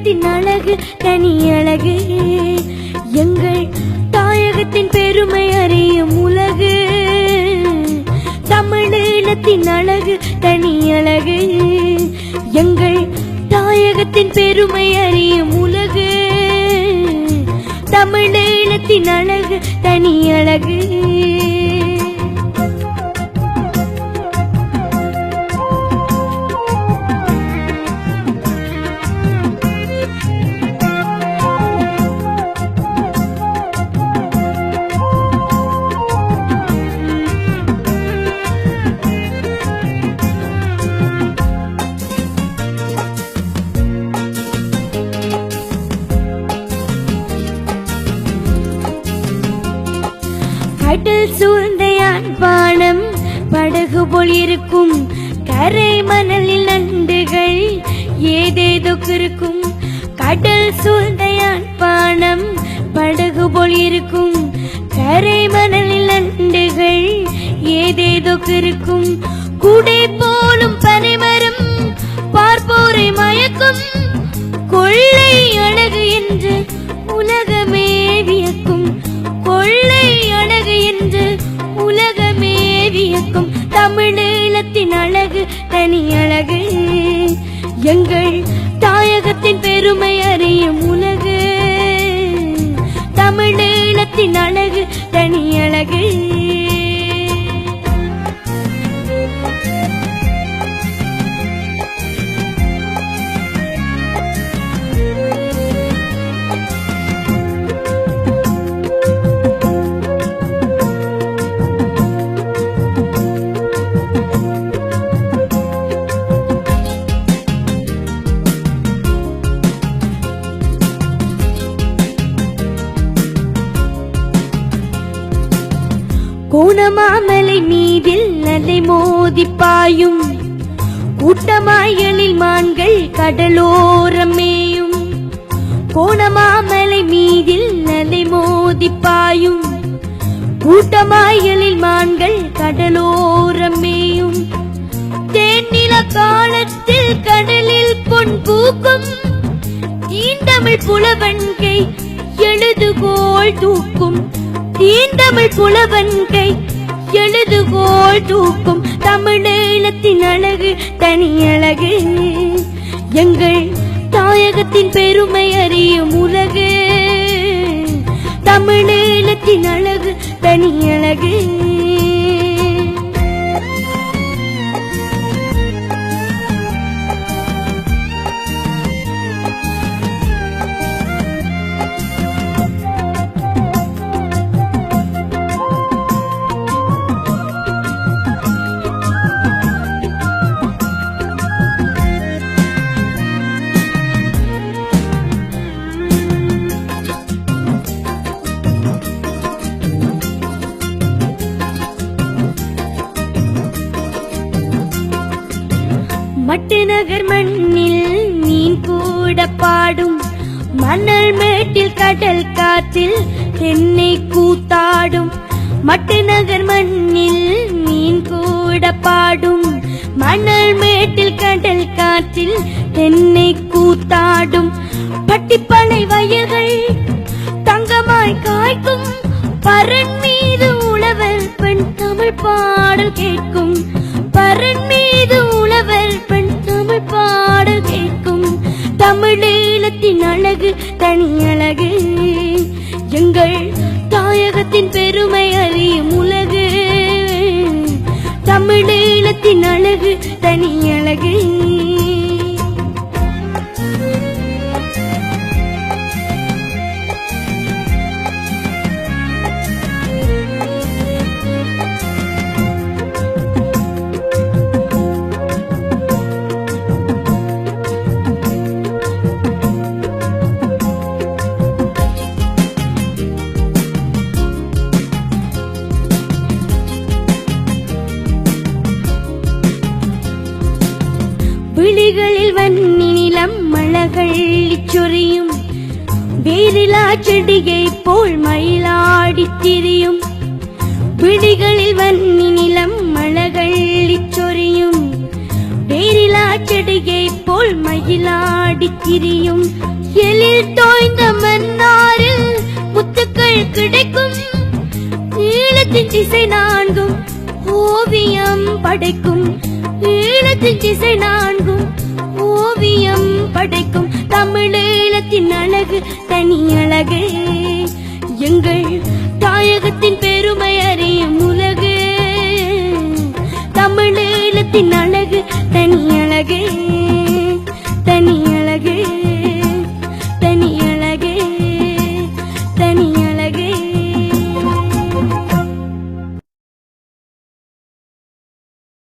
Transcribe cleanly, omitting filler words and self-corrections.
தமிழீழத்தின் அழகு தனி அழகு, எங்கள் தாயகத்தின் பெருமை அறியும் உலகு. தமிழீழத்தின் அழகு தனி அழகு, எங்கள் தாயகத்தின் பெருமை அறியும் உலகு. தமிழீழத்தின் அழகு தனி அழகு. கடல் சூழ்ந்த யாழ்ப்பாணம் படகு போல் இருக்கும், கரை மணலில் நண்டுகள் ஏதேதோ இருக்கும். கடல் சூழ்ந்த யாழ்ப்பாணம் படகு போல் இருக்கும், கரை மணலில் நண்டுகள் ஏதேதோ இருக்கும். குடை போலும் பனைமரம் பார்ப்போரை மயக்கும், கொள்ளை அழகு என்று உலகமே வியக்கும். கொள்ளை அழகு என்று உலகமே வியக்கும். தமிழீழத்தின் அழகு தனி அழகு, எங்கள் தாயகத்தின் பெருமை அறியும் உலகு. தமிழீழத்தின் அழகு தனி அழகு. கோணமாமலை மீதில் அலை மோதி பாயும், கூட்டமாயலில் மான்கள் கடலோரம் மேயும். கோணமாமலை மீதில் அலை மோதி பாயும், கூட்டமாயலில் மான்கள் கடலோரம் மேயும். தேனில காலத்தில் கடலில் பொன் பூக்கும், தீண்டமிழ் புலவன்கை எழுதுகோள் தூக்கும். தீண்டமிழ் புலவன்கை எழுதுகோள் தூக்கும். தமிழீழத்தின் அழகு தனி அழகு, எங்கள் தாயகத்தின் பெருமை அறியும் உலகு. தமிழீழத்தின் அழகு தனி அழகு. மட்டுநகர் மண்ணில் மீன் கூட பாடும், மணல் மேட்டில் கடல் காற்றில் தென்னை கூத்தாடும். மட்டுநகர் மண்ணில் மீன் கூட பாடும், மணல் மேட்டில் கடல் காற்றில் தென்னை கூத்தாடும். பட்டிப்பனை வயல்கள் தங்கமாய் காய்க்கும், பரன் மீது உழவர் பெண் தமிழ் பாடல் கேட்கும். பரன் மீது உழவர் பெண் தமிழ் பாடல் கேட்கும். தமிழீழத்தின் அழகு தனி அழகு, எங்கள் தாயகத்தின் பெருமை அறியும் உலகு. தமிழீழத்தின் அழகு தனி அழகு. விழிகளில் வன்னி நிலம் மலர்கள் சொரியும், வேரிலா செடியை போல் மயிலாடி திரியும். விழிகளில் வன்னி நிலம் மலர்கள் சொரியும், வேரிலா செடியை போல் மயிலாடித் திரியும் எழில் தோய்ந்த மன்னாரில் முத்துக்கள் கிடைக்கும் ஈழத்தின் திசை நான்கும் ஓவியம் படைக்கும் ஈழத்தின் திசை நான்கும் ஓவியம் படைக்கும் தமிழீழத்தின் அழகு தனி அழகு எங்கள் தாயகத்தின் பெருமை அறியும் உலகு தமிழீழத்தின் அழகு தனி அழகு தனி